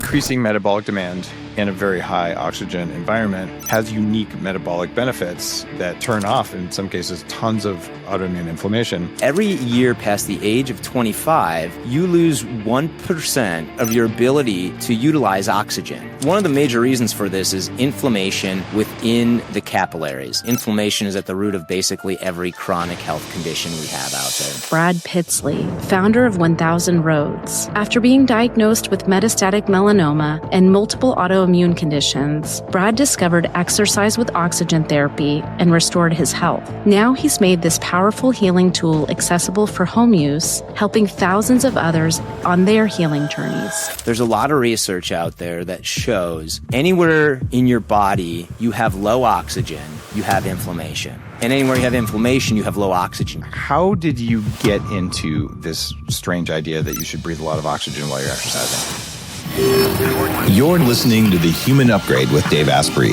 Increasing metabolic demand in a very high oxygen environment has unique metabolic benefits that turn off, in some cases, tons of autoimmune inflammation. Every year past the age of 25, you lose 1% of your ability to utilize oxygen. One of the major reasons for this is inflammation within the capillaries. Inflammation is at the root of basically every chronic health condition we have out there. Brad Pitzele, founder of 1000 Roads. After being diagnosed with metastatic melanoma and multiple autoimmune conditions, Brad discovered exercise with oxygen therapy and restored his health. Now he's made this powerful healing tool accessible for home use, helping thousands of others on their healing journeys. There's a lot of research out there that shows anywhere in your body you have low oxygen, you have inflammation. And anywhere you have inflammation, you have low oxygen. How did you get into this strange idea that you should breathe a lot of oxygen while you're exercising? You're listening to The Human Upgrade with Dave Asprey.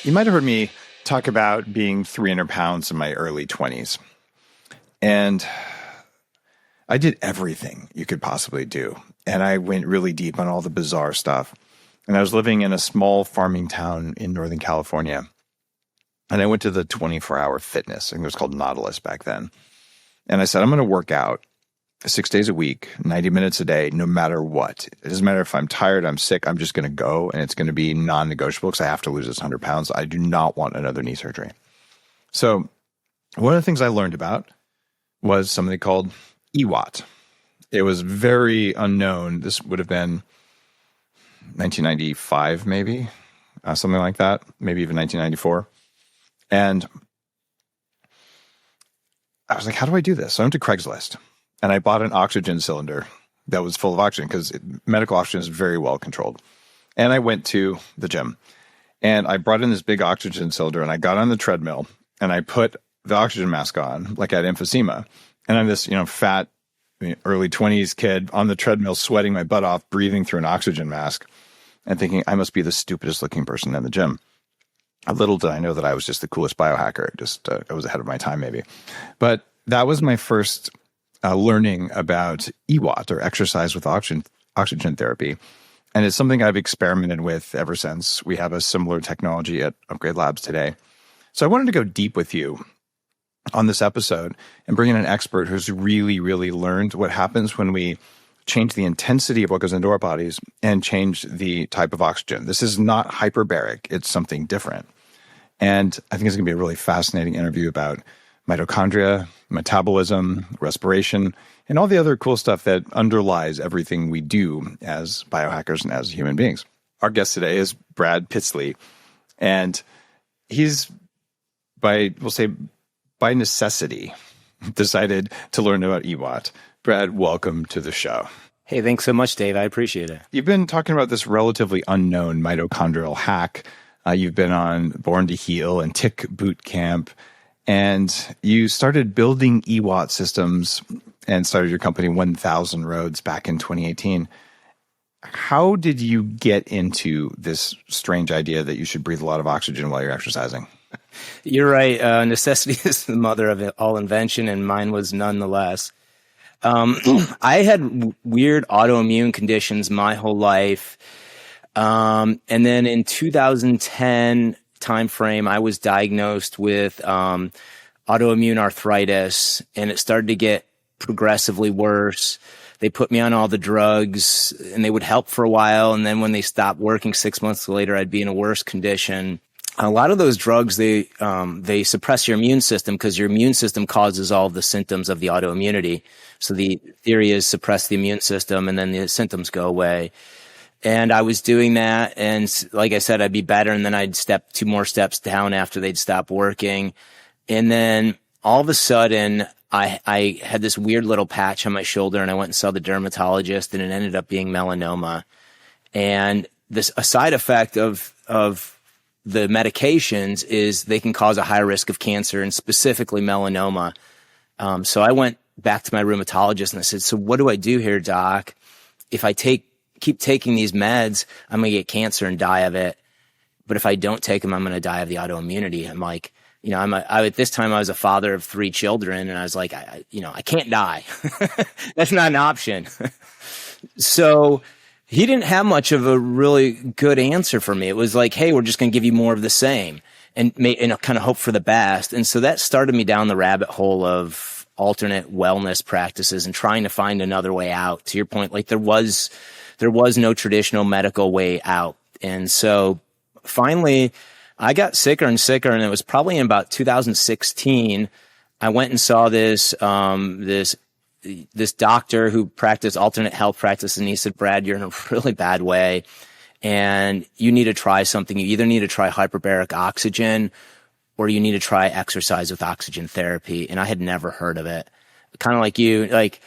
You might have heard me talk about being 300 pounds in my early 20s. And I did everything you could possibly do. And I went really deep on all the bizarre stuff. And I was living in a small farming town in Northern California. And I went to the 24-hour fitness. I think it was called Nautilus back then. And I said, I'm going to work out 6 days a week, 90 minutes a day, no matter what. It doesn't matter if I'm tired, I'm sick, I'm just going to go. And it's going to be non-negotiable because I have to lose this 100 pounds. I do not want another knee surgery. So one of the things I learned about was something called EWOT. It was very unknown. This would have been 1995, maybe, something like that, maybe even 1994. And I was like, how do I do this? So I went to Craigslist and I bought an oxygen cylinder that was full of oxygen because medical oxygen is very well controlled. And I went to the gym and I brought in this big oxygen cylinder and I got on the treadmill and I put the oxygen mask on, like I had emphysema. And I'm this, fat, early 20s kid on the treadmill, sweating my butt off, breathing through an oxygen mask and thinking I must be the stupidest looking person in the gym. Little did I know that I was just the coolest biohacker. I was ahead of my time maybe. But that was my first learning about EWOT, or exercise with oxygen therapy. And it's something I've experimented with ever since. We have a similar technology at Upgrade Labs today. So I wanted to go deep with you on this episode and bring in an expert who's really, really learned what happens when we change the intensity of what goes into our bodies and change the type of oxygen. This is not hyperbaric. It's something different. And I think it's going to be a really fascinating interview about mitochondria, metabolism, respiration, and all the other cool stuff that underlies everything we do as biohackers and as human beings. Our guest today is Brad Pitzele, and he's, by necessity, decided to learn about EWOT. Brad, welcome to the show. Hey, thanks so much, Dave. I appreciate it. You've been talking about this relatively unknown mitochondrial hack. You've been on Born to Heal and Tick Boot Camp, and you started building EWOT systems and started your company 1000 Roads back in 2018. How did you get into this strange idea that you should breathe a lot of oxygen while you're exercising? You're right. Necessity is the mother of all invention, and mine was nonetheless. I had weird autoimmune conditions my whole life. And then in 2010 timeframe, I was diagnosed with autoimmune arthritis, and it started to get progressively worse. They put me on all the drugs, and they would help for a while. And then when they stopped working 6 months later, I'd be in a worse condition. A lot of those drugs, they suppress your immune system because your immune system causes all of the symptoms of the autoimmunity. So the theory is suppress the immune system and then the symptoms go away. And I was doing that. And like I said, I'd be better. And then I'd step 2 more steps down after they'd stop working. And then all of a sudden I had this weird little patch on my shoulder, and I went and saw the dermatologist, and it ended up being melanoma. And a side effect of the medications is they can cause a high risk of cancer, and specifically melanoma. So I went back to my rheumatologist and I said, so what do I do here, doc? If I keep taking these meds, I'm going to get cancer and die of it. But if I don't take them, I'm going to die of the autoimmunity. I'm like, at this time I was a father of 3 children, and I was like, I can't die. That's not an option. So he didn't have much of a really good answer for me. It was like, hey, we're just going to give you more of the same and kind of hope for the best. And so that started me down the rabbit hole of alternate wellness practices and trying to find another way out. To your point, like there was no traditional medical way out. And so finally I got sicker and sicker. And it was probably in about 2016, I went and saw this doctor who practiced alternate health practice. And he said, Brad, you're in a really bad way and you need to try something. You either need to try hyperbaric oxygen or you need to try exercise with oxygen therapy. And I had never heard of it. Kind of like you, like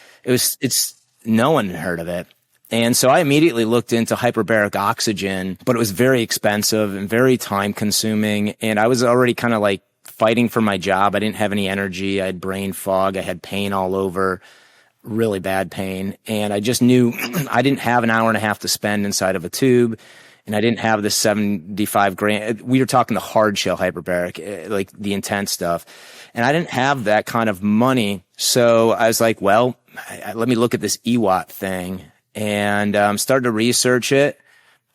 no one had heard of it. And so I immediately looked into hyperbaric oxygen, but it was very expensive and very time consuming. And I was already kind of like fighting for my job. I didn't have any energy. I had brain fog. I had pain all over, really bad pain. And I just knew I didn't have an hour and a half to spend inside of a tube. And I didn't have the $75,000. We were talking the hard shell hyperbaric, like the intense stuff. And I didn't have that kind of money. So I was like, well, let me look at this EWOT thing. And started to research it.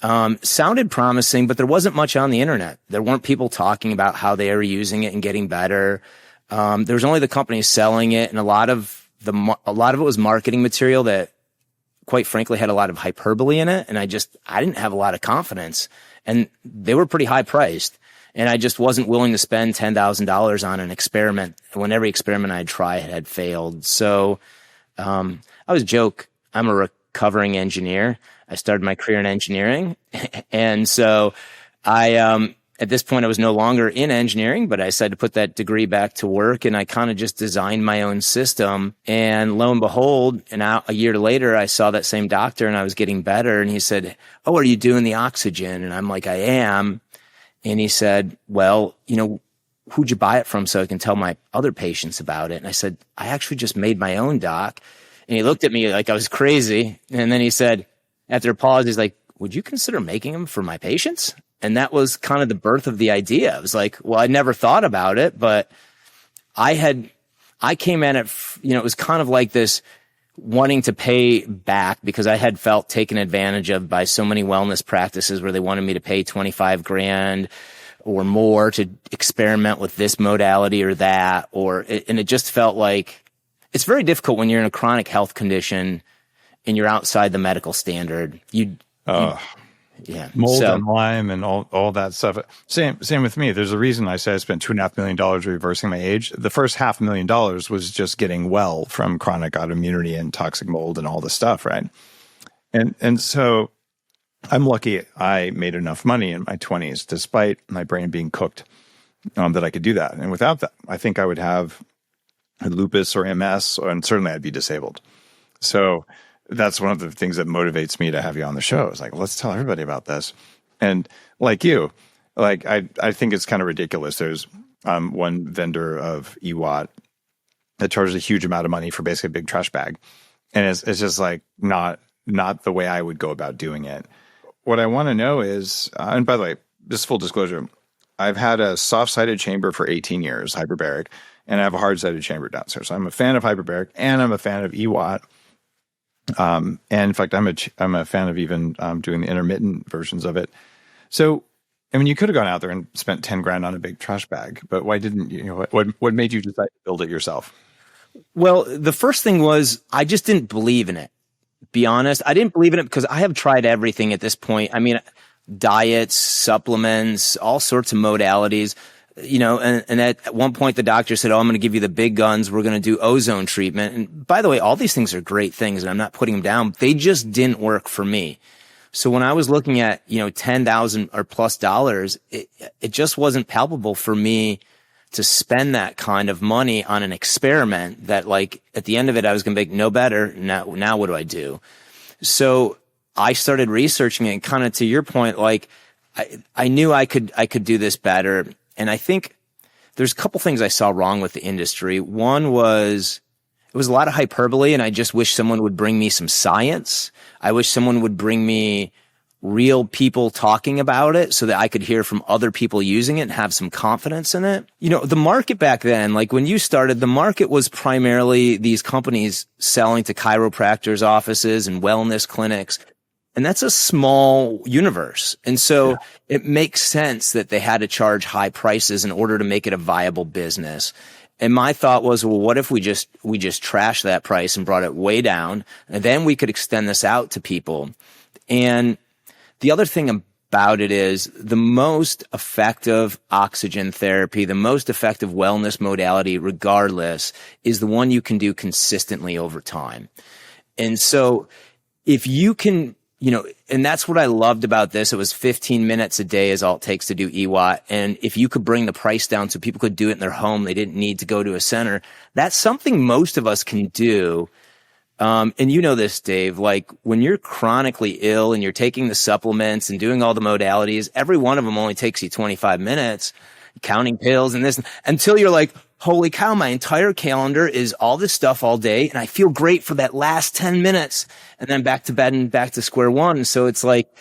Sounded promising, but there wasn't much on the internet. There weren't people talking about how they were using it and getting better. There was only the companies selling it, and a lot of it was marketing material that, quite frankly, had a lot of hyperbole in it. And I didn't have a lot of confidence, and they were pretty high priced. And I just wasn't willing to spend $10,000 on an experiment when every experiment I'd tried had failed. So I always joke, I'm a recovering engineer. I started my career in engineering. And so at this point, I was no longer in engineering, but I decided to put that degree back to work. And I kind of just designed my own system. And lo and behold, a year later, I saw that same doctor and I was getting better. And he said, oh, are you doing the oxygen? And I'm like, I am. And he said, well, who'd you buy it from so I can tell my other patients about it? And I said, I actually just made my own, doc. And he looked at me like I was crazy. And then he said, after a pause, he's like, would you consider making them for my patients? And that was kind of the birth of the idea. I was like, well, I never thought about it, but I came at it, it was kind of like this wanting to pay back because I had felt taken advantage of by so many wellness practices where they wanted me to pay $25,000 or more to experiment with this modality or that, and it just felt like, it's very difficult when you're in a chronic health condition and you're outside the medical standard. Mold and Lyme and all that stuff. Same with me. There's a reason I say I spent $2.5 million reversing my age. The first $500,000 was just getting well from chronic autoimmunity and toxic mold and all the stuff, right? And so I'm lucky I made enough money in my 20s, despite my brain being cooked, that I could do that. And without that, I think I would have lupus or MS, and certainly I'd be disabled. So that's one of the things that motivates me to have you on the show. It's like, let's tell everybody about this. And like you, like I think it's kind of ridiculous. There's one vendor of EWOT that charges a huge amount of money for basically a big trash bag. And it's just like not the way I would go about doing it. What I want to know is, and by the way, just full disclosure, I've had a soft-sided chamber for 18 years, hyperbaric, and I have a hard-sided chamber downstairs. So I'm a fan of hyperbaric, and I'm a fan of EWOT. And in fact, I'm a fan of even doing the intermittent versions of it. So, I mean, you could have gone out there and spent $10,000 on a big trash bag, but why didn't you? What made you decide to build it yourself? Well, the first thing was I just didn't believe in it. Be honest, I didn't believe in it because I have tried everything at this point. I mean, diets, supplements, all sorts of modalities. And at one point the doctor said, oh, I'm going to give you the big guns. We're going to do ozone treatment. And by the way, all these things are great things and I'm not putting them down. They just didn't work for me. So when I was looking at, $10,000 or plus dollars, it just wasn't palpable for me to spend that kind of money on an experiment that, like, at the end of it, I was going to make no better. Now what do I do? So I started researching it, and kind of to your point, like I knew I could do this better. And I think there's a couple things I saw wrong with the industry. One was it was a lot of hyperbole, and I just wish someone would bring me some science. I wish someone would bring me real people talking about it so that I could hear from other people using it and have some confidence in it. You know, the market back then, like when you started, the market was primarily these companies selling to chiropractors' offices and wellness clinics. And that's a small universe. And so it makes sense that they had to charge high prices in order to make it a viable business. And my thought was, well, what if we just trashed that price and brought it way down, and then we could extend this out to people. And the other thing about it is the most effective oxygen therapy, the most effective wellness modality, regardless, is the one you can do consistently over time. And so if you can, you know, and that's what I loved about this. It was 15 minutes a day is all it takes to do EWOT. And if you could bring the price down so people could do it in their home, they didn't need to go to a center. That's something most of us can do. And you know this, Dave, like when you're chronically ill and you're taking the supplements and doing all the modalities, every one of them only takes you 25 minutes, counting pills and this, until you're like, holy cow, my entire calendar is all this stuff all day. And I feel great for that last 10 minutes and then back to bed and back to square one. So it's like,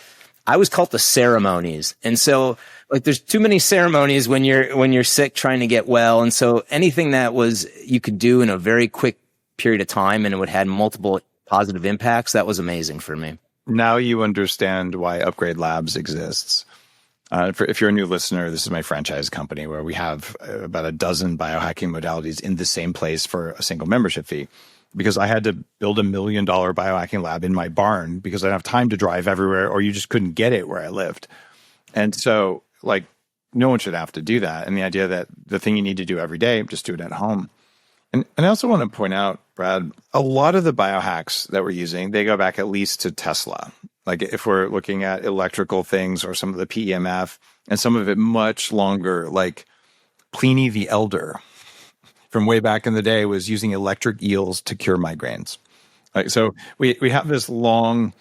I was called the ceremonies. And so like there's too many ceremonies when you're sick trying to get well. And so anything that was, you could do in a very quick period of time and it would have multiple positive impacts, that was amazing for me. Now you understand why Upgrade Labs exists. If you're a new listener, this is my franchise company where we have about a dozen biohacking modalities in the same place for a single membership fee. Because I had to build $1 million biohacking lab in my barn because I didn't have time to drive everywhere, or you just couldn't get it where I lived. And so, like, no one should have to do that. And the idea that the thing you need to do every day, just do it at home. And I also want to point out, Brad, a lot of the biohacks that we're using, they go back at least to Tesla. Like if we're looking at electrical things or some of the PEMF, and some of it much longer, like Pliny the Elder from way back in the day was using electric eels to cure migraines. Like, so we have this long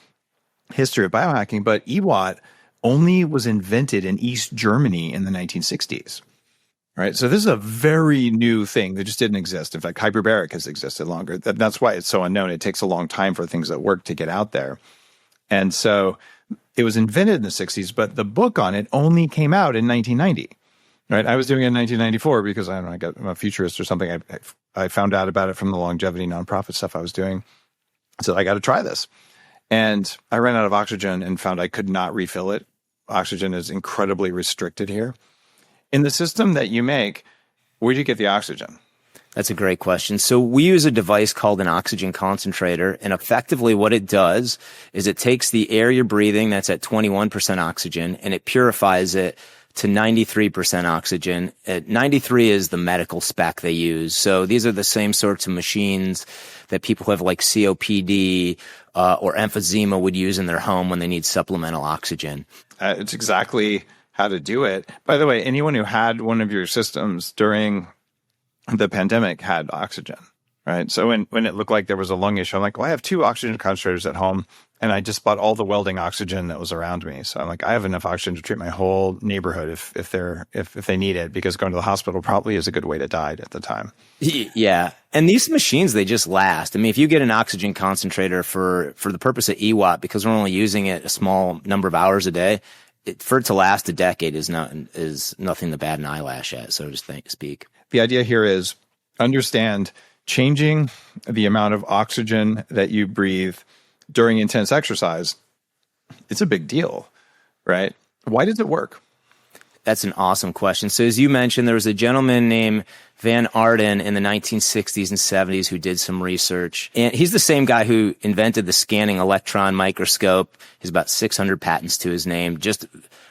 history of biohacking, but EWOT only was invented in East Germany in the 1960s. Right. So this is a very new thing that just didn't exist. In fact, hyperbaric has existed longer. That's why it's so unknown. It takes a long time for things that work to get out there. And so it was invented in the 60s, but the book on it only came out in 1990. Right. I was doing it in 1994 because I don't know, I'm a futurist or something. I found out about it from the longevity nonprofit stuff I was doing. So I got to try this. And I ran out of oxygen and found I could not refill it. Oxygen is incredibly restricted here. In the system that you make, where do you get the oxygen? That's a great question. So we use a device called an oxygen concentrator, and effectively what it does is it takes the air you're breathing that's at 21% oxygen and it purifies it to 93% oxygen. 93 is the medical spec they use. So these are the same sorts of machines that people who have like COPD or emphysema would use in their home when they need supplemental oxygen. It's exactly how to do it. By the way, anyone who had one of your systems during the pandemic had oxygen, right? So when it looked like there was a lung issue, I'm like, well, I have 2 oxygen concentrators at home, and I just bought all the welding oxygen that was around me. So I'm like, I have enough oxygen to treat my whole neighborhood if they need it, because going to the hospital probably is a good way to die at the time. Yeah. And these machines, they just last. I mean, if you get an oxygen concentrator for the purpose of EWOT, because we're only using it a small number of hours a day, for it to last a decade is nothing to bat an eyelash at, so to speak. The idea here is understand changing the amount of oxygen that you breathe during intense exercise. It's a big deal, right? Why does it work? That's an awesome question. So as you mentioned, there was a gentleman named Van Arden in the 1960s and 70s who did some research. And he's the same guy who invented the scanning electron microscope. He's about 600 patents to his name. Just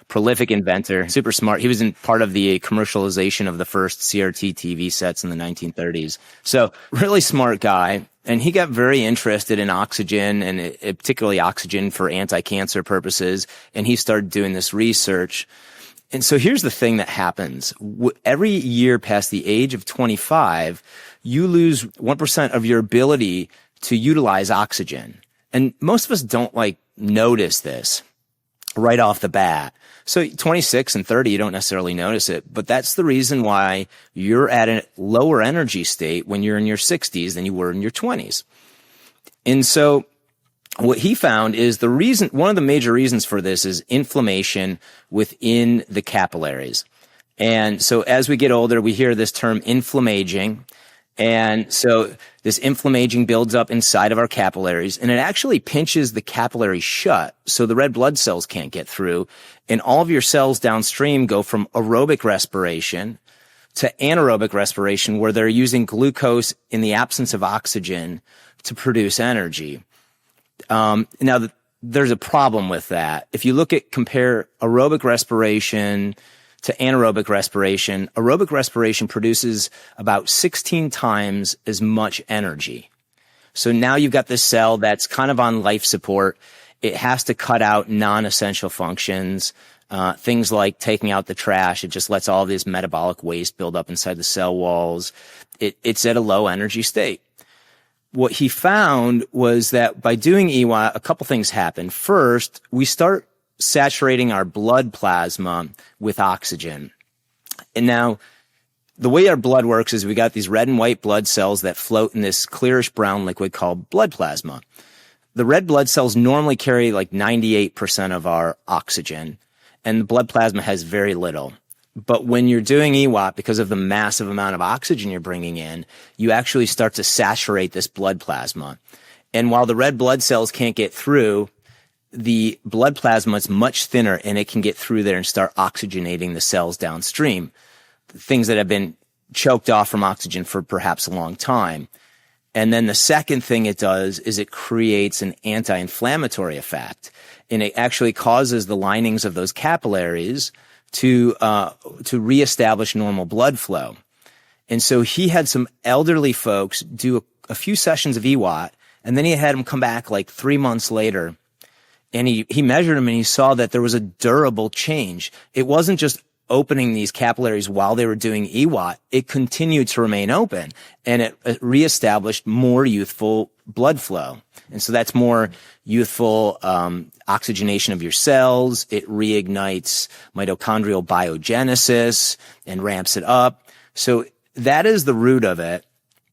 prolific inventor, super smart. He was in part of the commercialization of the first CRT TV sets in the 1930s. So really smart guy. And he got very interested in oxygen, and particularly oxygen for anti-cancer purposes. And he started doing this research. And so here's the thing that happens. Every year past the age of 25, you lose 1% of your ability to utilize oxygen. And most of us don't notice this right off the bat. So 26 and 30, you don't necessarily notice it, but that's the reason why you're at a lower energy state when you're in your 60s than you were in your 20s. And so what he found is one of the major reasons for this is inflammation within the capillaries. And so as we get older, we hear this term inflammaging. And so this inflammaging builds up inside of our capillaries, and it actually pinches the capillaries shut so the red blood cells can't get through. And all of your cells downstream go from aerobic respiration to anaerobic respiration, where they're using glucose in the absence of oxygen to produce energy. Now, there's a problem with that. If you compare aerobic respiration to anaerobic respiration produces about 16 times as much energy. So now you've got this cell that's kind of on life support. It has to cut out non-essential functions, things like taking out the trash. It just lets all this metabolic waste build up inside the cell walls. It's at a low energy state. What he found was that by doing EWOT, a couple things happen. First, we start saturating our blood plasma with oxygen. And now the way our blood works is we got these red and white blood cells that float in this clearish brown liquid called blood plasma. The red blood cells normally carry like 98% of our oxygen, and the blood plasma has very little. But when you're doing EWOT, because of the massive amount of oxygen you're bringing in, you actually start to saturate this blood plasma. And while the red blood cells can't get through, the blood plasma is much thinner, and it can get through there and start oxygenating the cells downstream, things that have been choked off from oxygen for perhaps a long time. And then the second thing it does is it creates an anti-inflammatory effect, and it actually causes the linings of those capillaries to reestablish normal blood flow. And so he had some elderly folks do a few sessions of EWOT, and then he had them come back like 3 months later. And he measured them, and he saw that there was a durable change. It wasn't just opening these capillaries while they were doing EWOT. It continued to remain open, and it reestablished more youthful blood flow. And so that's more youthful oxygenation of your cells. It reignites mitochondrial biogenesis and ramps it up. So that is the root of it.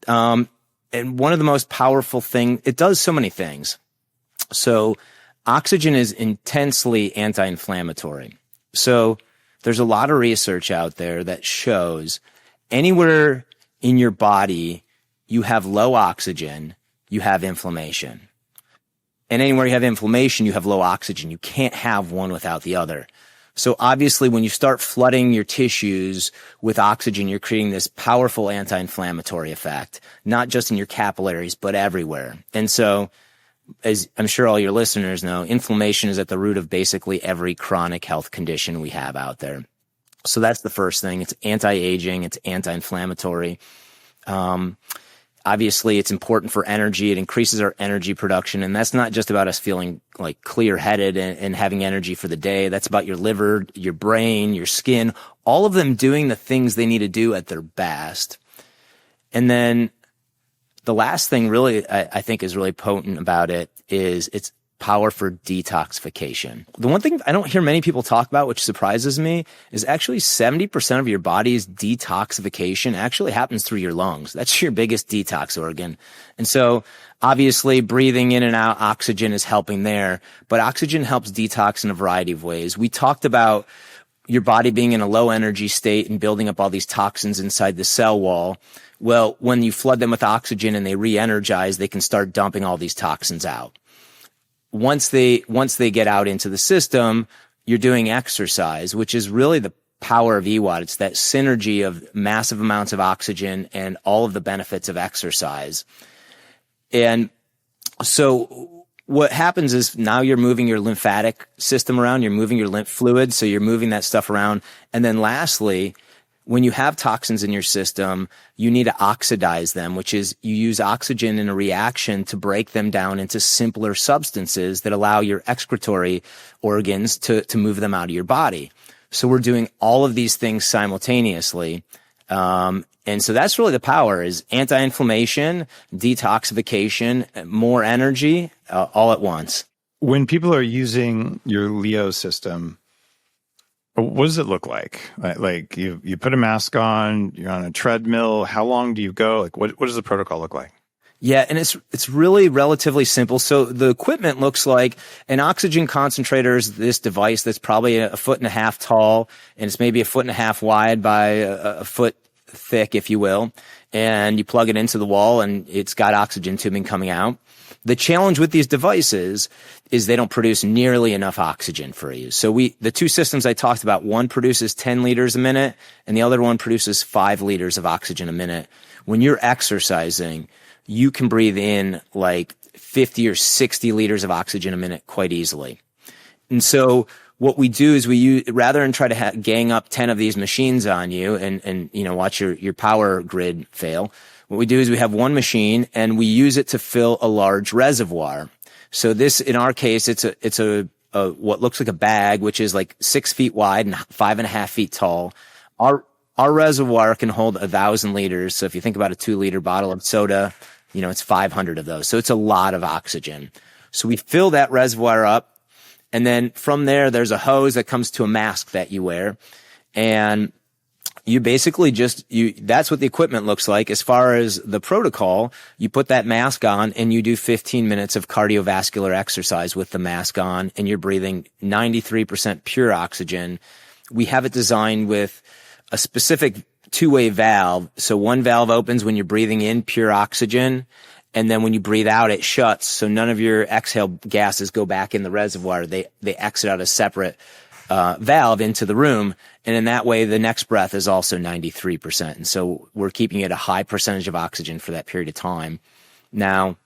And one of the most powerful things, it does so many things. So oxygen is intensely anti-inflammatory. So there's a lot of research out there that shows anywhere in your body you have low oxygen, you have inflammation. And anywhere you have inflammation, you have low oxygen. You can't have one without the other. So obviously, when you start flooding your tissues with oxygen, you're creating this powerful anti-inflammatory effect, not just in your capillaries, but everywhere. And so, as I'm sure all your listeners know, inflammation is at the root of basically every chronic health condition we have out there. So that's the first thing. It's anti-aging. It's anti-inflammatory. Obviously, it's important for energy. It increases our energy production. And that's not just about us feeling like clear-headed and having energy for the day. That's about your liver, your brain, your skin, all of them doing the things they need to do at their best. And then the last thing really I think is really potent about it is its power for detoxification. The one thing I don't hear many people talk about, which surprises me, is actually 70% of your body's detoxification actually happens through your lungs. That's your biggest detox organ. And so obviously breathing in and out oxygen is helping there, but oxygen helps detox in a variety of ways. We talked about your body being in a low energy state and building up all these toxins inside the cell wall. Well, when you flood them with oxygen and they re-energize, they can start dumping all these toxins out. Once they get out into the system, you're doing exercise, which is really the power of EWOT. It's that synergy of massive amounts of oxygen and all of the benefits of exercise. And so what happens is now you're moving your lymphatic system around, you're moving your lymph fluid, so you're moving that stuff around. And then lastly, when you have toxins in your system, you need to oxidize them, which is you use oxygen in a reaction to break them down into simpler substances that allow your excretory organs to move them out of your body. So we're doing all of these things simultaneously. And so that's really the power is anti-inflammation, detoxification, more energy, all at once. When people are using your Leo system, what does it look like? Like you put a mask on, you're on a treadmill. How long do you go? Like what does the protocol look like? Yeah, and it's really relatively simple. So the equipment looks like an oxygen concentrator is this device that's probably a 1.5 feet tall, and it's maybe 1.5 feet wide by a foot thick, if you will. And you plug it into the wall, and it's got oxygen tubing coming out. The challenge with these devices is they don't produce nearly enough oxygen for you. So the two systems I talked about, one produces 10 liters a minute, and the other one produces 5 liters of oxygen a minute. When you're exercising, you can breathe in like 50 or 60 liters of oxygen a minute quite easily. And so what we do is rather than try to gang up 10 of these machines on you and watch your power grid fail, what we do is we have one machine and we use it to fill a large reservoir. So this, in our case, it's a what looks like a bag, which is like 6 feet wide and 5.5 feet tall. Our reservoir can hold 1,000 liters. So if you think about a 2-liter bottle of soda, it's 500 of those. So it's a lot of oxygen. So we fill that reservoir up. And then from there, there's a hose that comes to a mask that you wear. And you basically that's what the equipment looks like. As far as the protocol, you put that mask on and you do 15 minutes of cardiovascular exercise with the mask on, and you're breathing 93% pure oxygen. We have it designed with a specific two-way valve. So one valve opens when you're breathing in pure oxygen, and then when you breathe out, it shuts. So none of your exhale gases go back in the reservoir. They exit out a separate valve into the room. And in that way, the next breath is also 93%. And so we're keeping it a high percentage of oxygen for that period of time. Now,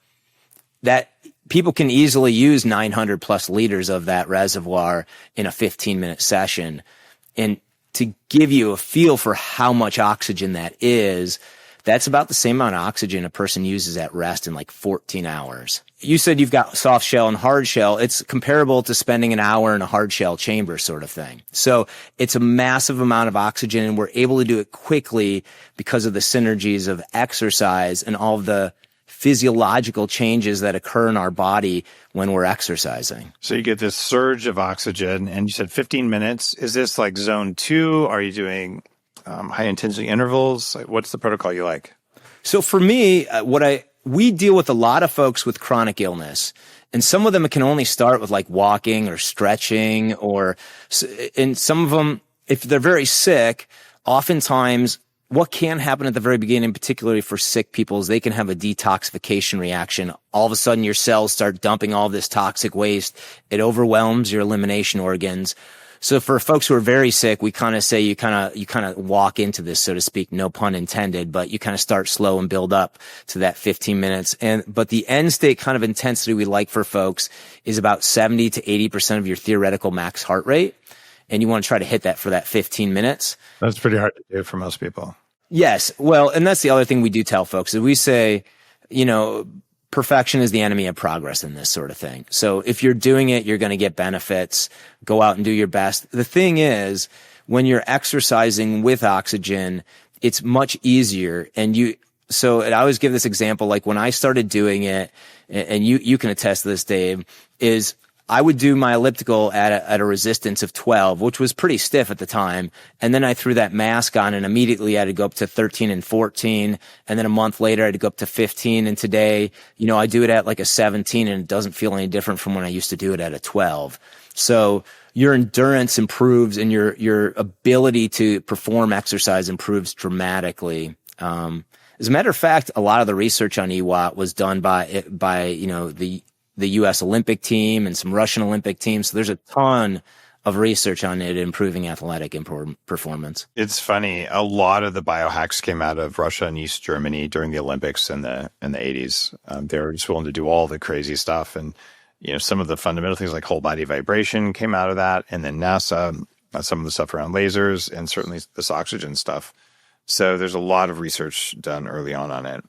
that people can easily use 900 plus liters of that reservoir in a 15-minute session. And to give you a feel for how much oxygen that is, that's about the same amount of oxygen a person uses at rest in like 14 hours. You said you've got soft shell and hard shell. It's comparable to spending an hour in a hard shell chamber sort of thing. So it's a massive amount of oxygen, and we're able to do it quickly because of the synergies of exercise and all of the physiological changes that occur in our body when we're exercising. So you get this surge of oxygen, and you said 15 minutes. Is this like zone 2? Are you doing high intensity intervals? What's the protocol you like? So for me, we deal with a lot of folks with chronic illness, and some of them can only start with like walking or stretching, and some of them, if they're very sick, oftentimes what can happen at the very beginning, particularly for sick people, is they can have a detoxification reaction. All of a sudden your cells start dumping all this toxic waste. It overwhelms your elimination organs. So for folks who are very sick, we kind of say you kind of walk into this, so to speak, no pun intended, but you kind of start slow and build up to that 15 minutes. But the end state kind of intensity we like for folks is about 70 to 80% of your theoretical max heart rate. And you want to try to hit that for that 15 minutes. That's pretty hard to do for most people. Yes. Well, and that's the other thing we do tell folks is we say, perfection is the enemy of progress in this sort of thing. So if you're doing it, you're going to get benefits. Go out and do your best. The thing is, when you're exercising with oxygen, it's much easier. And I always give this example, like when I started doing it, and you can attest to this, Dave, is I would do my elliptical at a resistance of 12, which was pretty stiff at the time. And then I threw that mask on, and immediately I had to go up to 13 and 14. And then a month later, I had to go up to 15. And today, I do it at like a 17, and it doesn't feel any different from when I used to do it at a 12. So your endurance improves, and your ability to perform exercise improves dramatically. As a matter of fact, a lot of the research on EWOT was done by the U.S. Olympic team and some Russian Olympic teams. So there's a ton of research on it improving athletic performance. It's funny. A lot of the biohacks came out of Russia and East Germany during the Olympics in the 80s. They were just willing to do all the crazy stuff. And, some of the fundamental things like whole body vibration came out of that. And then NASA, some of the stuff around lasers, and certainly this oxygen stuff. So there's a lot of research done early on it.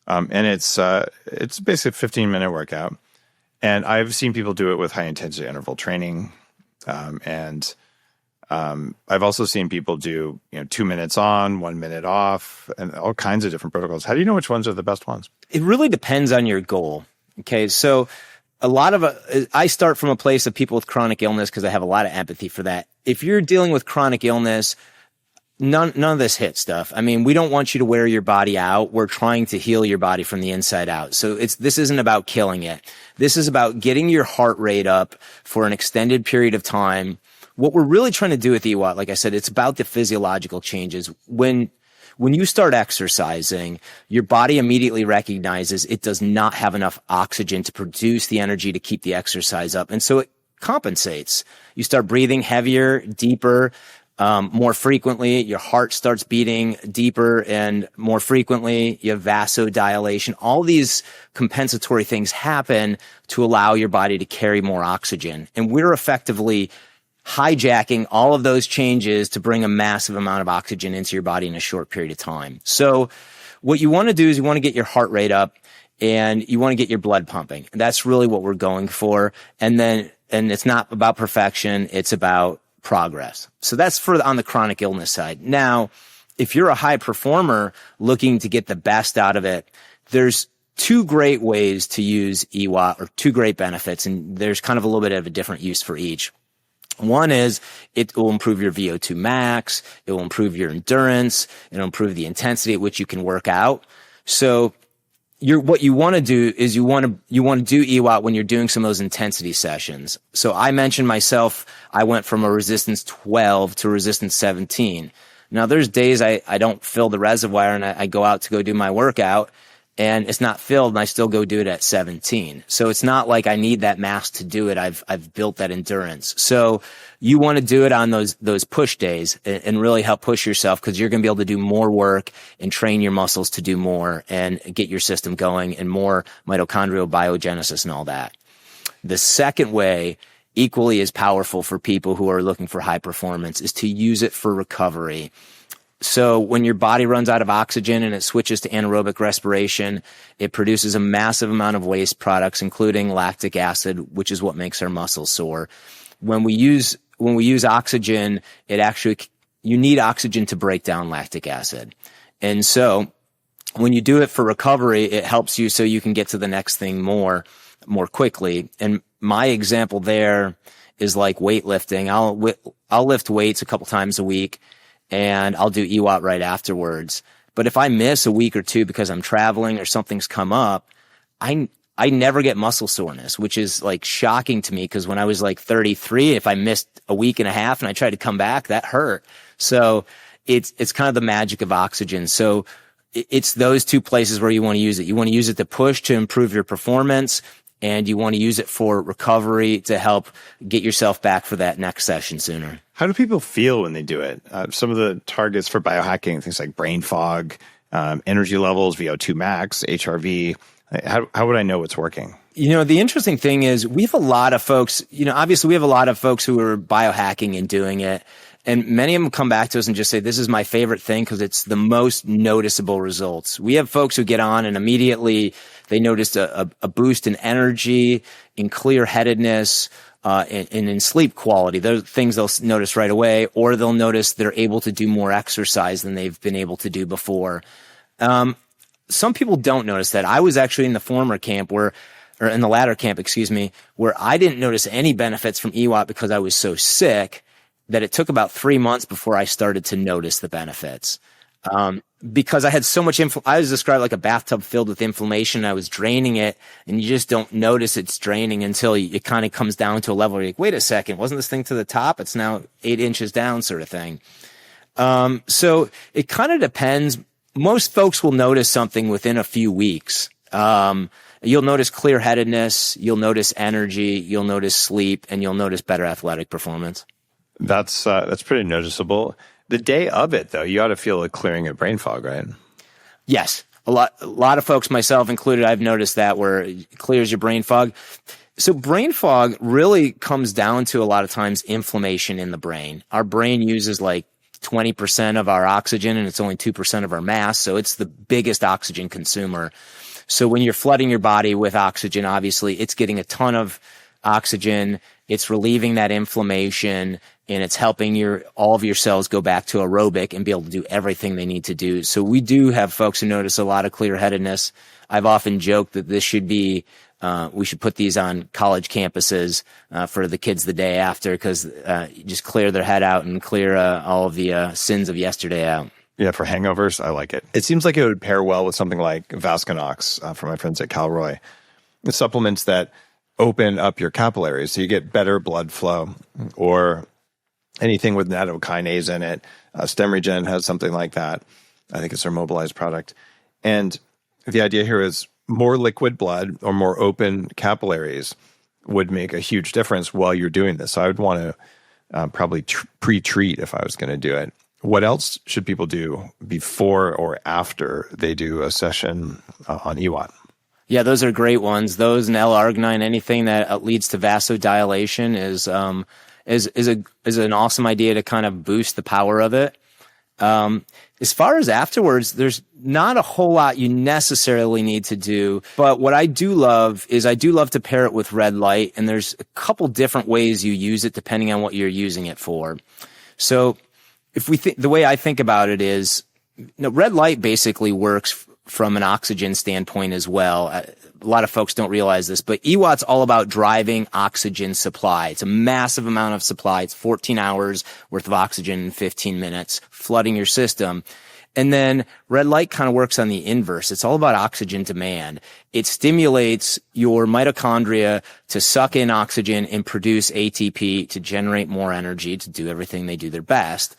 And it's basically a 15-minute workout. And I've seen people do it with high intensity interval training. And I've also seen people do, 2 minutes on, 1 minute off, and all kinds of different protocols. How do you know which ones are the best ones? It really depends on your goal. Okay. So I start from a place of people with chronic illness because I have a lot of empathy for that. If you're dealing with chronic illness, none of this HIIT stuff. I mean, we don't want you to wear your body out. We're trying to heal your body from the inside out. So this isn't about killing it. This is about getting your heart rate up for an extended period of time. What we're really trying to do with EWOT, like I said, it's about the physiological changes. When you start exercising, your body immediately recognizes it does not have enough oxygen to produce the energy to keep the exercise up. And so it compensates. You start breathing heavier, deeper, more frequently. Your heart starts beating deeper and more frequently. You have vasodilation. All these compensatory things happen to allow your body to carry more oxygen. And we're effectively hijacking all of those changes to bring a massive amount of oxygen into your body in a short period of time. So what you want to do is you want to get your heart rate up and you want to get your blood pumping. That's really what we're going for. And it's not about perfection. It's about progress. So that's on the chronic illness side. Now, if you're a high performer looking to get the best out of it, there's two great ways to use EWOT, or two great benefits. And there's kind of a little bit of a different use for each. One is it will improve your VO2 max. It will improve your endurance. It'll improve the intensity at which you can work out. So what you want to do is you want to do EWOT when you're doing some of those intensity sessions. So I mentioned myself, I went from a resistance 12 to resistance 17. Now there's days I don't fill the reservoir and I go out to go do my workout and it's not filled and I still go do it at 17. So it's not like I need that mass to do it. I've built that endurance. So you want to do it on those push days and really help push yourself, because you're going to be able to do more work and train your muscles to do more and get your system going and more mitochondrial biogenesis and all that. The second way, equally as powerful for people who are looking for high performance, is to use it for recovery. So when your body runs out of oxygen and it switches to anaerobic respiration, it produces a massive amount of waste products, including lactic acid, which is what makes our muscles sore. When we use oxygen, you need oxygen to break down lactic acid. And so when you do it for recovery, it helps you so you can get to the next thing more quickly. And my example there is like weightlifting. I'll lift weights a couple times a week, and I'll do EWOT right afterwards. But if I miss a week or two because I'm traveling or something's come up, I never get muscle soreness, which is like shocking to me, because when I was like 33, if I missed a week and a half and I tried to come back, that hurt. So it's kind of the magic of oxygen. So it's those two places where you want to use it. You want to use it to push to improve your performance, and you want to use it for recovery to help get yourself back for that next session sooner. How do people feel when they do it? Some of the targets for biohacking, things like brain fog, energy levels, VO2 max, HRV. How would I know what's working? The interesting thing is we have a lot of folks, obviously we have a lot of folks who are biohacking and doing it. And many of them come back to us and just say, this is my favorite thing because it's the most noticeable results. We have folks who get on and immediately they notice a boost in energy, in clear-headedness, and in sleep quality. Those things they'll notice right away, or they'll notice they're able to do more exercise than they've been able to do before. Some people don't notice that. I was actually in the former camp or in the latter camp, where I didn't notice any benefits from EWOT because I was so sick that it took about 3 months before I started to notice the benefits. Because I had so much I was described like a bathtub filled with inflammation. I was draining it, and you just don't notice it's draining until it kind of comes down to a level where you're like, wait a second, wasn't this thing to the top? It's now 8 inches down, sort of thing. So it kind of depends. Most folks will notice something within a few weeks. You'll notice clear-headedness, you'll notice energy, you'll notice sleep, and you'll notice better athletic performance. That's pretty noticeable. The day of it, though, you ought to feel a clearing of brain fog, right? Yes. A lot of folks, myself included, I've noticed that, where it clears your brain fog. So brain fog really comes down to a lot of times inflammation in the brain. Our brain uses like 20% of our oxygen, and it's only 2% of our mass. So it's the biggest oxygen consumer. So when you're flooding your body with oxygen, obviously it's getting a ton of oxygen. It's relieving that inflammation, and it's helping all of your cells go back to aerobic and be able to do everything they need to do. So we do have folks who notice a lot of clear-headedness. I've often joked that this should be we should put these on college campuses for the kids the day after, because just clear their head out and clear all of the sins of yesterday out. Yeah, for hangovers, I like it. It seems like it would pair well with something like Vasconox from my friends at Calroy. The supplements that open up your capillaries so you get better blood flow, or anything with nattokinase in it. StemRegen has something like that. I think it's their mobilized product. And the idea here is more liquid blood or more open capillaries would make a huge difference while you're doing this. So I would want to probably pre-treat if I was going to do it. What else should people do before or after they do a session on EWOT? Yeah, those are great ones. Those and L-arginine, anything that leads to vasodilation is an awesome idea to kind of boost the power of it. As far as afterwards, there's not a whole lot you necessarily need to do. But what I do love is I do love to pair it with red light, and there's a couple different ways you use it depending on what you're using it for. So if we think, the way I think about it is, red light basically works from an oxygen standpoint as well. A lot of folks don't realize this, but EWOT's all about driving oxygen supply. It's a massive amount of supply. It's 14 hours worth of oxygen in 15 minutes, flooding your system. And then red light kind of works on the inverse. It's all about oxygen demand. It stimulates your mitochondria to suck in oxygen and produce ATP to generate more energy to do everything they do their best.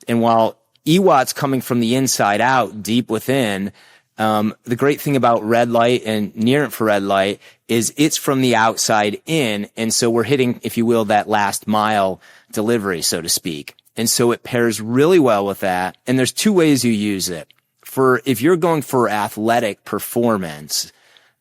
And while EWOT's coming from the inside out, deep within, the great thing about red light and near infrared light is it's from the outside in. And so we're hitting, if you will, that last mile delivery, so to speak. And so it pairs really well with that. And there's two ways you use it. If you're going for athletic performance,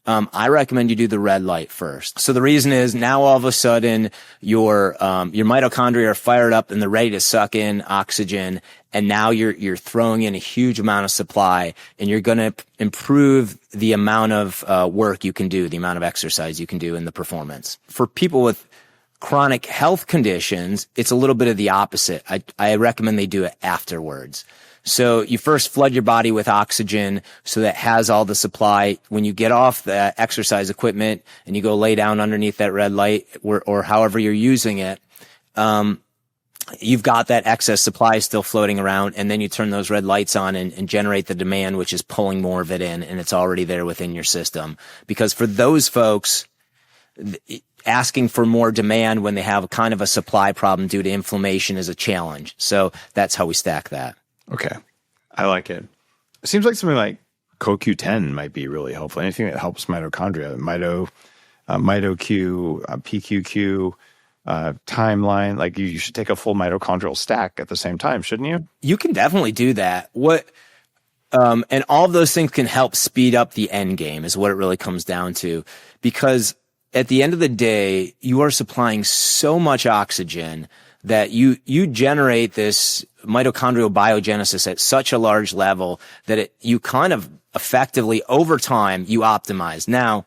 I recommend you do the red light first. So the reason is now all of a sudden your mitochondria are fired up and they're ready to suck in oxygen. And now you're throwing in a huge amount of supply, and you're going to improve the amount of work you can do, the amount of exercise you can do in the performance. For people with chronic health conditions, it's a little bit of the opposite. I recommend they do it afterwards. So you first flood your body with oxygen so that it has all the supply. When you get off the exercise equipment and you go lay down underneath that red light or however you're using it, you've got that excess supply still floating around, and then you turn those red lights on and generate the demand, which is pulling more of it in, and it's already there within your system. Because for those folks, asking for more demand when they have kind of a supply problem due to inflammation is a challenge. So that's how we stack that. Okay. I like it. It seems like something like CoQ10 might be really helpful. Anything that helps mitochondria, MitoQ, PQQ, timeline. Like you should take a full mitochondrial stack at the same time, shouldn't you? You can definitely do that. And all of those things can help speed up the end game is what it really comes down to. Because at the end of the day, you are supplying so much oxygen that you generate this mitochondrial biogenesis at such a large level that you kind of effectively over time you optimize. Now,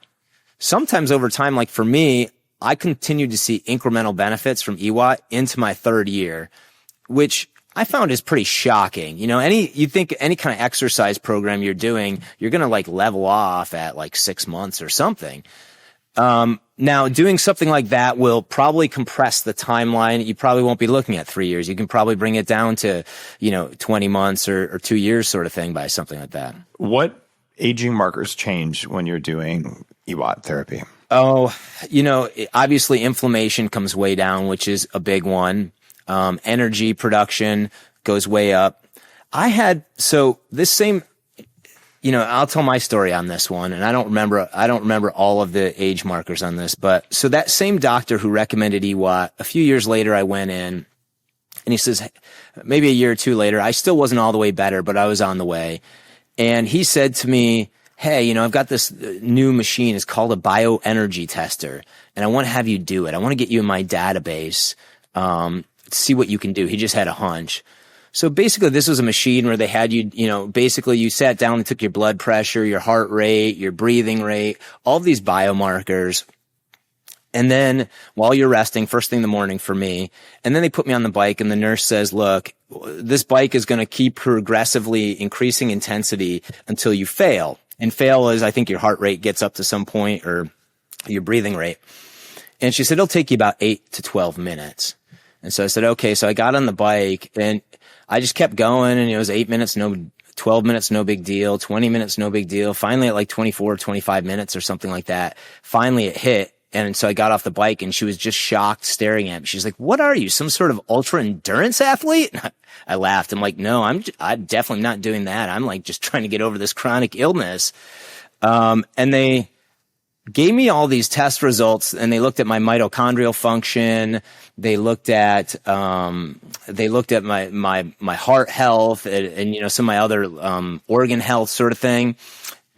sometimes over time, like for me, I continue to see incremental benefits from EWOT into my third year, which I found is pretty shocking. You think any kind of exercise program you're doing, you're going to like level off at like 6 months or something. Now doing something like that will probably compress the timeline. You probably won't be looking at 3 years. You can probably bring it down to, 20 months or 2 years sort of thing by something like that. What aging markers change when you're doing EWOT therapy? Oh, obviously inflammation comes way down, which is a big one. Energy production goes way up. I'll tell my story on this one, and I don't remember all of the age markers on this, but so that same doctor who recommended EWOT, a few years later I went in, and he says, maybe a year or two later, I still wasn't all the way better, but I was on the way. And he said to me, hey, I've got this new machine. It's called a bioenergy tester, and I want to have you do it. I want to get you in my database, see what you can do. He just had a hunch. So basically this was a machine where they had you, basically you sat down and took your blood pressure, your heart rate, your breathing rate, all of these biomarkers. And then while you're resting, first thing in the morning for me, and then they put me on the bike, and the nurse says, look, this bike is going to keep progressively increasing intensity until you fail. And fail is, I think your heart rate gets up to some point, or your breathing rate. And she said, it'll take you about 8 to 12 minutes. And so I said, okay. So I got on the bike and I just kept going, and it was 8 minutes, 12 minutes, no big deal, 20 minutes, no big deal. Finally, at like 24, 25 minutes or something like that, finally it hit. And so I got off the bike and she was just shocked, staring at me. She's like, what are you, some sort of ultra endurance athlete? And I laughed. I'm like, no, I'm definitely not doing that. I'm like just trying to get over this chronic illness. And they gave me all these test results, and they looked at my mitochondrial function. They looked at my heart health and some of my other, organ health sort of thing.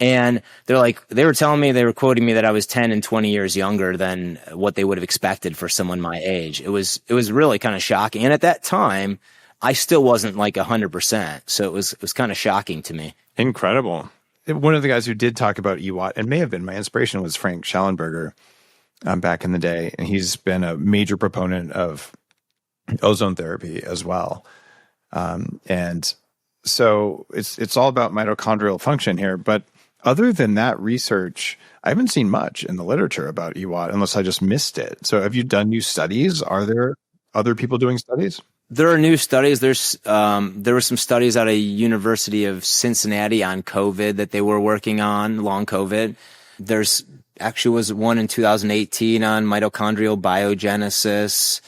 And they were telling me, they were quoting me that I was 10 and 20 years younger than what they would have expected for someone my age. It was really kind of shocking. And at that time, I still wasn't like 100%. So it was kind of shocking to me. Incredible. One of the guys who did talk about EWOT and may have been my inspiration was Frank Schallenberger back in the day. And he's been a major proponent of ozone therapy as well. And so it's all about mitochondrial function here. But other than that research, I haven't seen much in the literature about EWOT unless I just missed it. So have you done new studies? Are there other people doing studies? There are new studies. There were some studies out of University of Cincinnati on COVID that they were working on, long COVID. There's actually was one in 2018 on mitochondrial biogenesis.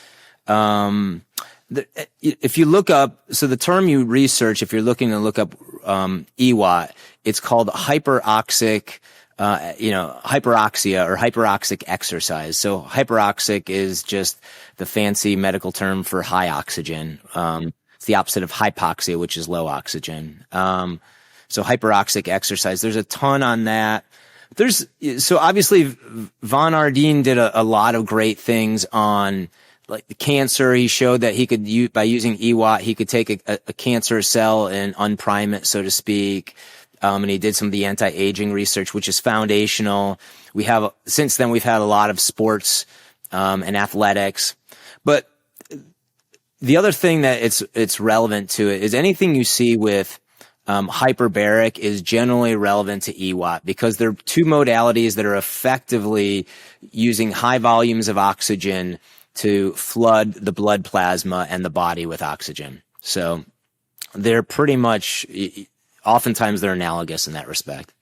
If you look up, so the term you research, if you're looking to look up EWOT, it's called hyperoxic, hyperoxia or hyperoxic exercise. So hyperoxic is just the fancy medical term for high oxygen. It's the opposite of hypoxia, which is low oxygen. So hyperoxic exercise, there's a ton on that. So obviously Von Ardeen did a lot of great things on like the cancer. He showed that he could by using EWOT, he could take a cancer cell and unprime it, so to speak. And he did some of the anti-aging research, which is foundational. Since then we've had a lot of sports, and athletics. But the other thing that it's relevant to it is anything you see with, hyperbaric is generally relevant to EWOT because they're two modalities that are effectively using high volumes of oxygen to flood the blood plasma and the body with oxygen. So they're pretty much, oftentimes they're analogous in that respect.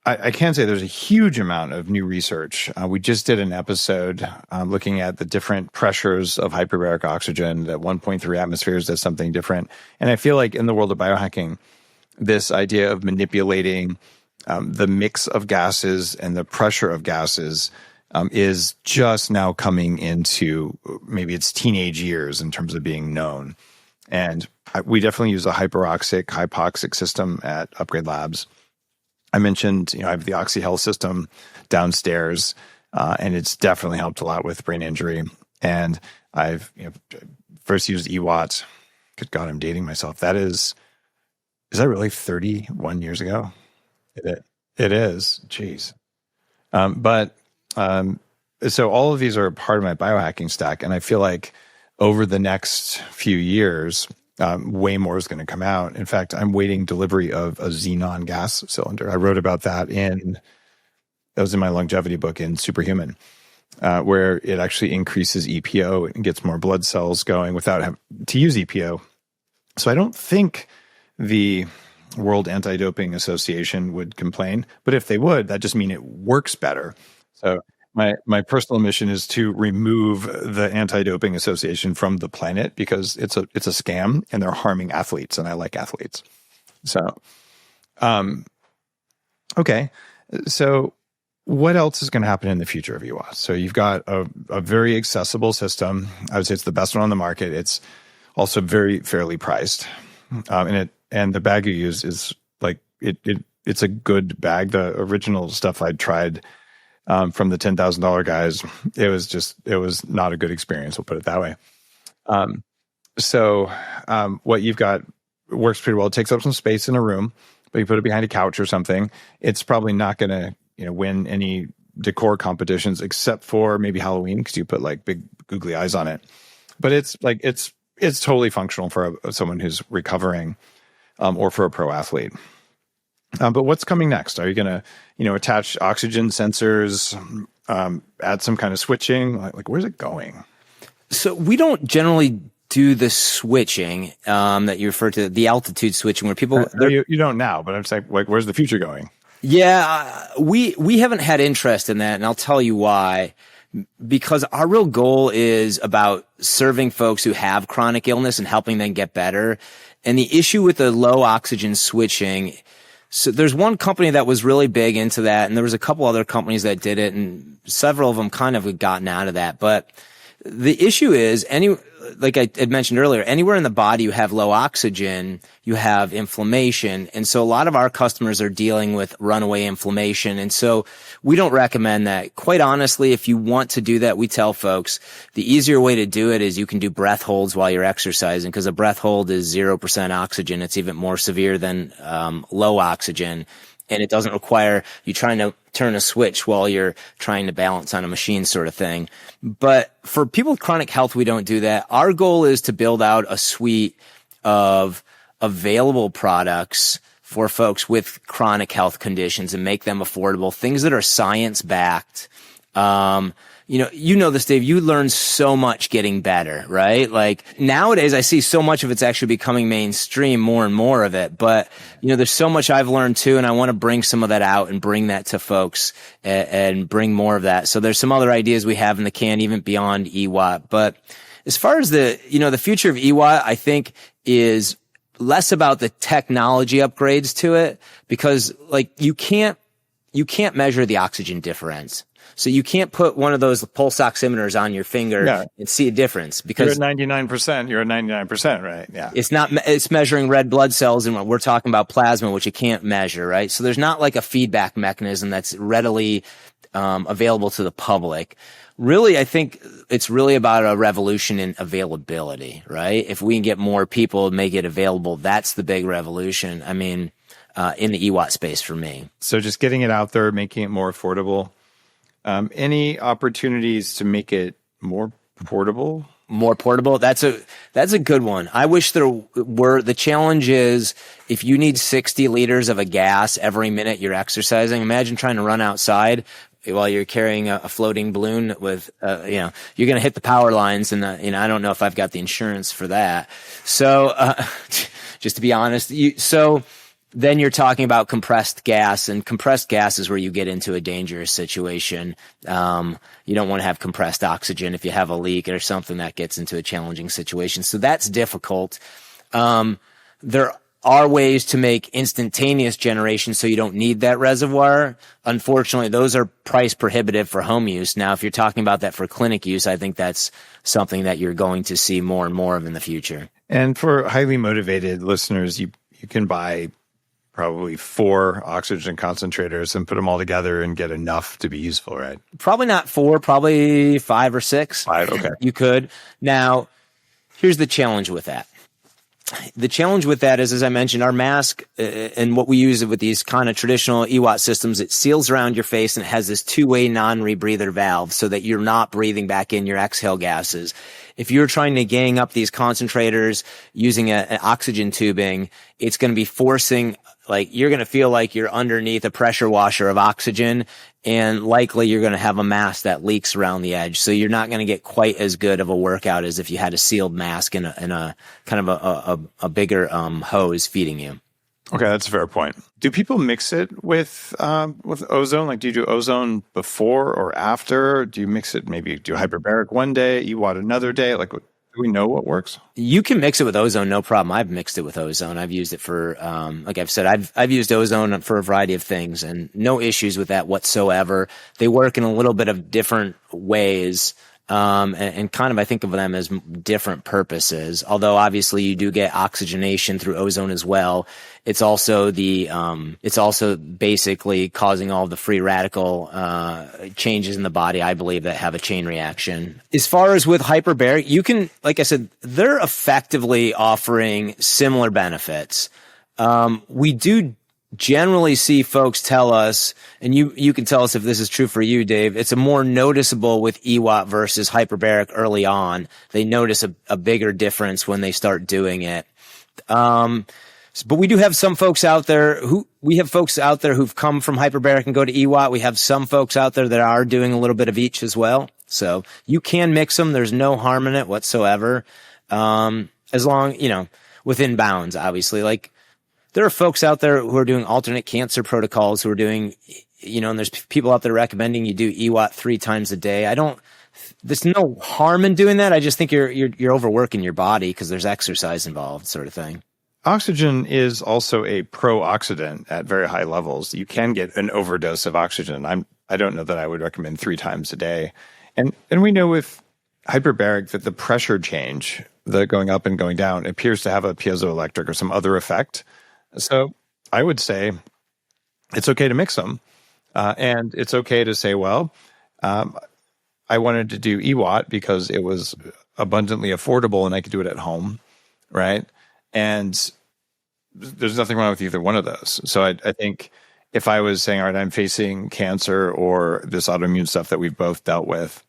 I can say there's a huge amount of new research. We just did an episode looking at the different pressures of hyperbaric oxygen, that 1.3 atmospheres does something different. And I feel like in the world of biohacking, this idea of manipulating the mix of gases and the pressure of gases is just now coming into maybe its teenage years in terms of being known. And we definitely use a hypoxic system at Upgrade Labs. I mentioned, I have the OxyHealth system downstairs, and it's definitely helped a lot with brain injury. And I've first used EWOT. Good God, I'm dating myself. Is that really 31 years ago? It is. Jeez. So all of these are part of my biohacking stack. And I feel like over the next few years, way more is going to come out. In fact, I'm waiting delivery of a xenon gas cylinder. I wrote about that that was in my longevity book in Superhuman, where it actually increases EPO and gets more blood cells going without having to use EPO. So I don't think the World Anti-Doping Association would complain, but if they would, that just means it works better. So my personal mission is to remove the Anti-Doping Association from the planet because it's a scam and they're harming athletes, and I like athletes. So, okay. So what else is going to happen in the future of EWOT? So you've got a very accessible system. I would say it's the best one on the market. It's also very fairly priced. And the bag you use is like, it's a good bag. The original stuff I'd tried from the $10,000 guys, it was not a good experience. We'll put it that way. So what you've got works pretty well. It takes up some space in a room, but you put it behind a couch or something. It's probably not going to, win any decor competitions except for maybe Halloween, because you put like big googly eyes on it. But it's totally functional for someone who's recovering, or for a pro athlete. But what's coming next? Are you going to, attach oxygen sensors, add some kind of switching? Like where's it going? So we don't generally do the switching that you refer to, the altitude switching, where people you don't now, but I'm saying, like, where's the future going? Yeah, we haven't had interest in that, and I'll tell you why. Because our real goal is about serving folks who have chronic illness and helping them get better. And the issue with the low oxygen switching, so there's one company that was really big into that, and there was a couple other companies that did it, and several of them kind of had gotten out of that. But the issue is, like I had mentioned earlier, anywhere in the body you have low oxygen, you have inflammation. And so a lot of our customers are dealing with runaway inflammation. And so we don't recommend that. Quite honestly, if you want to do that, we tell folks the easier way to do it is you can do breath holds while you're exercising, because a breath hold is 0% oxygen. It's even more severe than low oxygen. And it doesn't require you trying to turn a switch while you're trying to balance on a machine sort of thing. But for people with chronic health, we don't do that. Our goal is to build out a suite of available products for folks with chronic health conditions and make them affordable, things that are science-backed. You know this, Dave, you learn so much getting better, right? Like nowadays I see so much of it's actually becoming mainstream, more and more of it. But, there's so much I've learned too, and I want to bring some of that out and bring that to folks and bring more of that. So there's some other ideas we have in the can, even beyond EWOT. But as far as the future of EWOT, I think is less about the technology upgrades to it, because like you can't measure the oxygen difference. So you can't put one of those pulse oximeters on your finger and see a difference, because you're at 99%. You're at 99%, right? Yeah. It's measuring red blood cells, and we're talking about plasma, which it can't measure, right? So there's not like a feedback mechanism that's readily available to the public. Really, I think it's really about a revolution in availability, right? If we can get more people to make it available, that's the big revolution. I mean, in the EWOT space for me. So just getting it out there, making it more affordable. Any opportunities to make it more portable? More portable? That's a good one. I wish there were. The challenge is if you need 60 liters of a gas every minute you're exercising, imagine trying to run outside while you're carrying a floating balloon with, you're going to hit the power lines, and I don't know if I've got the insurance for that. So, just to be honest, then you're talking about compressed gas, and compressed gas is where you get into a dangerous situation. You don't want to have compressed oxygen if you have a leak or something that gets into a challenging situation. So that's difficult. There are ways to make instantaneous generation so you don't need that reservoir. Unfortunately, those are price prohibitive for home use. Now, if you're talking about that for clinic use, I think that's something that you're going to see more and more of in the future. And for highly motivated listeners, you can buy probably 4 oxygen concentrators and put them all together and get enough to be useful, right? Probably not 4, probably 5 or 6. 5, okay. You could. Now, here's the challenge with that. The challenge with that is, as I mentioned, our mask and what we use with these kind of traditional EWOT systems, it seals around your face and it has this 2-way non-rebreather valve so that you're not breathing back in your exhale gases. If you're trying to gang up these concentrators using an oxygen tubing, it's going to be forcing, like you're going to feel like you're underneath a pressure washer of oxygen, and likely you're going to have a mask that leaks around the edge. So you're not going to get quite as good of a workout as if you had a sealed mask in a kind of a bigger hose feeding you. Okay, that's a fair point. Do people mix it with ozone? Like, do you do ozone before or after? Do you mix it, maybe do hyperbaric one day, EWOT another day? Like, do we know what works? You can mix it with ozone, no problem. I've mixed it with ozone. I've used it for, like I've said, I've used ozone for a variety of things, and no issues with that whatsoever. They work in a little bit of different ways. And kind of I think of them as different purposes. Although obviously you do get oxygenation through ozone as well. It's also it's also basically causing all the free radical changes in the body, I believe, that have a chain reaction. As far as with hyperbaric, you can, like I said, they're effectively offering similar benefits. We do generally see folks tell us, and you can tell us if this is true for you, Dave, it's a more noticeable with EWOT versus hyperbaric early on. They notice a bigger difference when they start doing it. But we do have some folks out there who've come from hyperbaric and go to EWOT. We have some folks out there that are doing a little bit of each as well. So you can mix them. There's no harm in it whatsoever. As long, within bounds, obviously. Like, there are folks out there who are doing alternate cancer protocols, who are doing, and there's people out there recommending you do EWOT 3 times a day. There's no harm in doing that. I just think you're overworking your body because there's exercise involved, sort of thing. Oxygen is also a pro-oxidant at very high levels. You can get an overdose of oxygen. I don't know that I would recommend 3 times a day. And we know with hyperbaric that the pressure change, the going up and going down, appears to have a piezoelectric or some other effect. So I would say it's okay to mix them. And it's okay to say, well, I wanted to do EWOT because it was abundantly affordable and I could do it at home, right? And there's nothing wrong with either one of those. So I think if I was saying, all right, I'm facing cancer or this autoimmune stuff that we've both dealt with,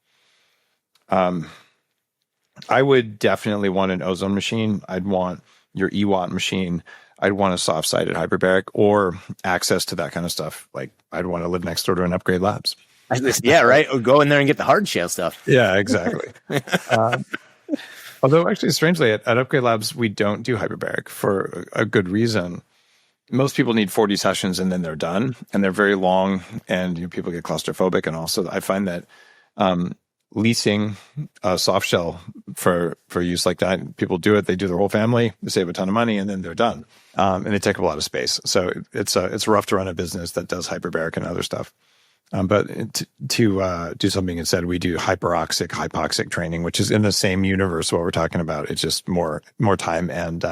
I would definitely want an ozone machine. I'd want your EWOT machine. I'd want a soft-sided hyperbaric or access to that kind of stuff. Like, I'd want to live next door to an Upgrade Labs. Yeah, right. Or go in there and get the hard shell stuff. Yeah, exactly. Although actually, strangely, at Upgrade Labs, we don't do hyperbaric for a good reason. Most people need 40 sessions and then they're done, and they're very long, and people get claustrophobic. And also, I find that leasing a soft shell for use like that, people do it. They do their whole family, they save a ton of money, and then they're done. And they take up a lot of space. So it's rough to run a business that does hyperbaric and other stuff. But to do something instead, we do hypoxic training, which is in the same universe what we're talking about. It's just more time and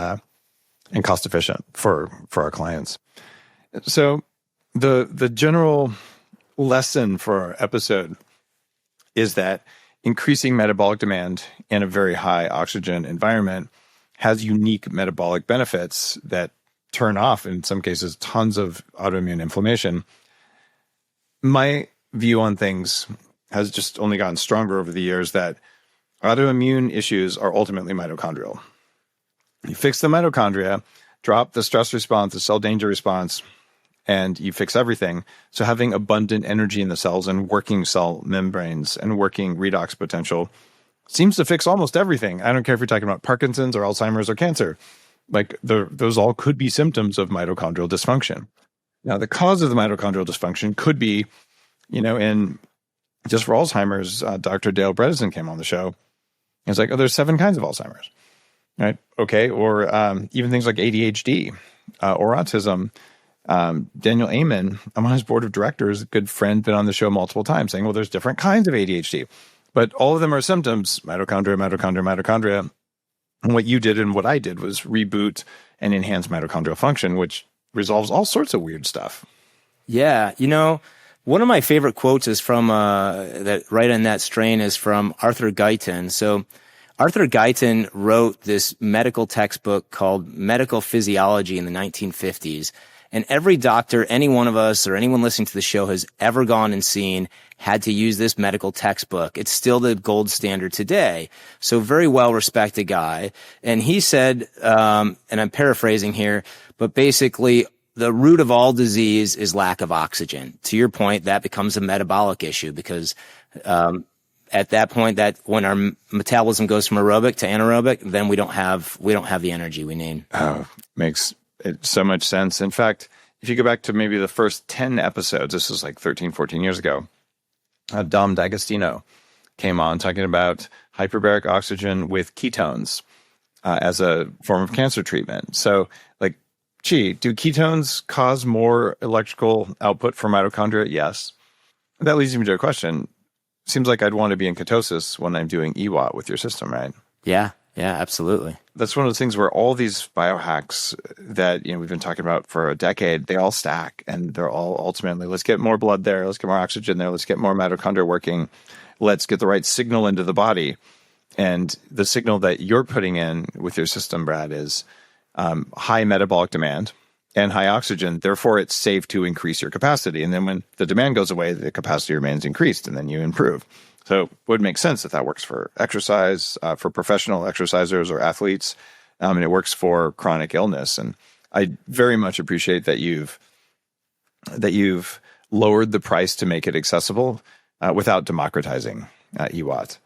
cost efficient for our clients. So the general lesson for our episode is that increasing metabolic demand in a very high oxygen environment has unique metabolic benefits that turn off, in some cases, tons of autoimmune inflammation. My view on things has just only gotten stronger over the years that autoimmune issues are ultimately mitochondrial. You fix the mitochondria, drop the stress response, the cell danger response, and you fix everything. So having abundant energy in the cells and working cell membranes and working redox potential seems to fix almost everything. I don't care if you're talking about Parkinson's or Alzheimer's or cancer. Like, those all could be symptoms of mitochondrial dysfunction. Now, the cause of the mitochondrial dysfunction could be, in just for Alzheimer's, Dr. Dale Bredesen came on the show. He's like, there's 7 kinds of Alzheimer's, right? Okay. Or even things like ADHD or autism. Daniel Amen, I'm on his board of directors, a good friend, been on the show multiple times, saying, well, there's different kinds of ADHD, but all of them are symptoms, mitochondria. And what you did and what I did was reboot and enhance mitochondrial function, which resolves all sorts of weird stuff. Yeah. One of my favorite quotes is from, that right in that strain is from Arthur Guyton. So Arthur Guyton wrote this medical textbook called Medical Physiology in the 1950s. And every doctor, any one of us or anyone listening to the show has ever gone and seen had to use this medical textbook. It's still the gold standard today. So very well-respected guy. And he said, and I'm paraphrasing here, but basically the root of all disease is lack of oxygen. To your point, that becomes a metabolic issue because at that point, that when our metabolism goes from aerobic to anaerobic, then we don't have the energy we need. Oh, makes it so much sense. In fact, if you go back to maybe the first 10 episodes, this was like 13, 14 years ago, Dom D'Agostino came on talking about hyperbaric oxygen with ketones as a form of cancer treatment. So, like, do ketones cause more electrical output for mitochondria? Yes. That leads me to a question. Seems like I'd want to be in ketosis when I'm doing EWOT with your system, right? Yeah, absolutely. That's one of those things where all these biohacks that we've been talking about for a decade, they all stack, and they're all ultimately, let's get more blood there, let's get more oxygen there, let's get more mitochondria working, let's get the right signal into the body. And the signal that you're putting in with your system, Brad, is high metabolic demand and high oxygen. Therefore, it's safe to increase your capacity. And then when the demand goes away, the capacity remains increased, and then you improve. So it would make sense that works for exercise, for professional exercisers or athletes, and it works for chronic illness. And I very much appreciate that you've lowered the price to make it accessible without democratizing EWOT.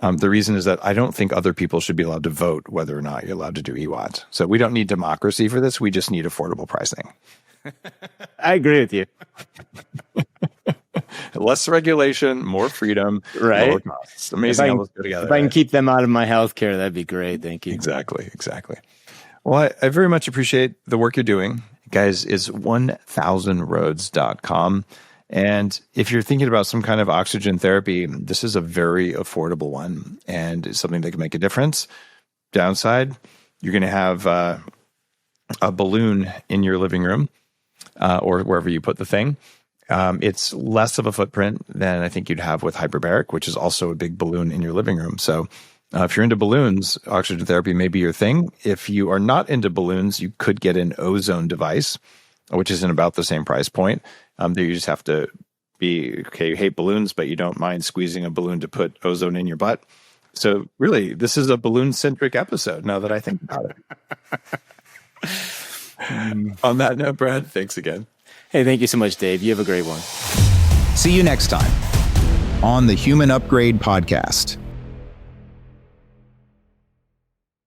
The reason is that I don't think other people should be allowed to vote whether or not you're allowed to do EWOT. So we don't need democracy for this. We just need affordable pricing. I agree with you. Less regulation, more freedom, right? Lower costs. Amazing how those go together. If I can keep them out of my healthcare, that'd be great. Thank you. Exactly. Well, I very much appreciate the work you're doing. Guys, it's 1000roads.com. And if you're thinking about some kind of oxygen therapy, this is a very affordable one and it's something that can make a difference. Downside, you're going to have a balloon in your living room or wherever you put the thing. It's less of a footprint than I think you'd have with hyperbaric, which is also a big balloon in your living room. So if you're into balloons, oxygen therapy may be your thing. If you are not into balloons, you could get an ozone device, which is in about the same price point. There you just have to be, okay, you hate balloons, but you don't mind squeezing a balloon to put ozone in your butt. So really, this is a balloon-centric episode now that I think about it. On that note, Brad, thanks again. Hey, thank you so much, Dave. You have a great one. See you next time on the Human Upgrade Podcast.